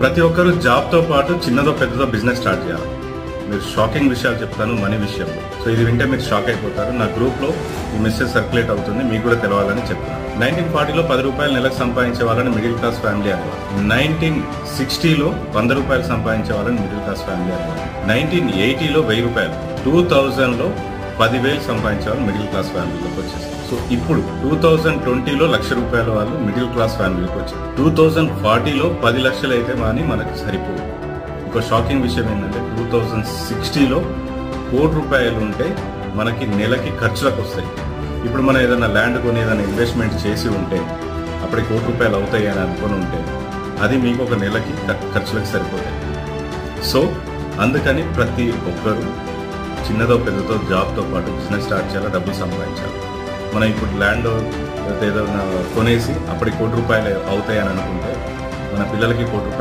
ప్రతి ఒక్కరు జాబ్తో పాటు చిన్నదో పెద్దదో బిజినెస్ స్టార్ట్ చేయాలి. మీరు షాకింగ్ విషయాలు చెప్తాను మనీ విషయంలో. సో ఇది వింటే మీరు షాక్ అయిపోతారు. నా గ్రూప్లో ఈ మెసేజ్ సర్క్యులేట్ అవుతుంది, మీకు కూడా తెలవాలని చెప్తాను. 1940లో 10 రూపాయలు నెలకు సంపాదించే వాళ్ళని మిడిల్ క్లాస్ ఫ్యామిలీ అనేవారు. 1960లో 100 రూపాయలు సంపాదించే వాళ్ళని మిడిల్ క్లాస్ ఫ్యామిలీ అనేవారు. 1980లో 1000 రూపాయలు, 2000లో 10,000 సంపాదించే వాళ్ళు మిడిల్ క్లాస్ ఫ్యామిలీలోకి వచ్చేస్తారు. సో ఇప్పుడు 2020లో 1,00,000 రూపాయల వాళ్ళు మిడిల్ క్లాస్ ఫ్యామిలీకి వచ్చారు. 2040లో 10 లక్షలు అయితే కానీ మనకి సరిపోదు. ఇంకో షాకింగ్ విషయం ఏంటంటే 2060లో 1 కోటి రూపాయలు ఉంటే మనకి నెలకి ఖర్చులకు వస్తాయి. ఇప్పుడు మనం ఏదైనా ల్యాండ్ కొని ఏదైనా ఇన్వెస్ట్మెంట్ చేసి ఉంటే అప్పుడు 1 కోటి రూపాయలు అవుతాయి అని అనుకుని ఉంటే అది మీకు ఒక నెలకి ఖర్చులకు సరిపోతాయి. సో అందుకని ప్రతి ఒక్కరు చిన్నదో పెద్దదో జాబ్తో పాటు బిజినెస్ స్టార్ట్ చేయాలి, డబ్బులు సంపాదించాలి. మనం ఇప్పుడు ల్యాండ్ ఏదైనా కొనేసి అప్పటికి 1 కోటి రూపాయలు అవుతాయి అని అనుకుంటే మన పిల్లలకి 1 కోటి రూపాయలు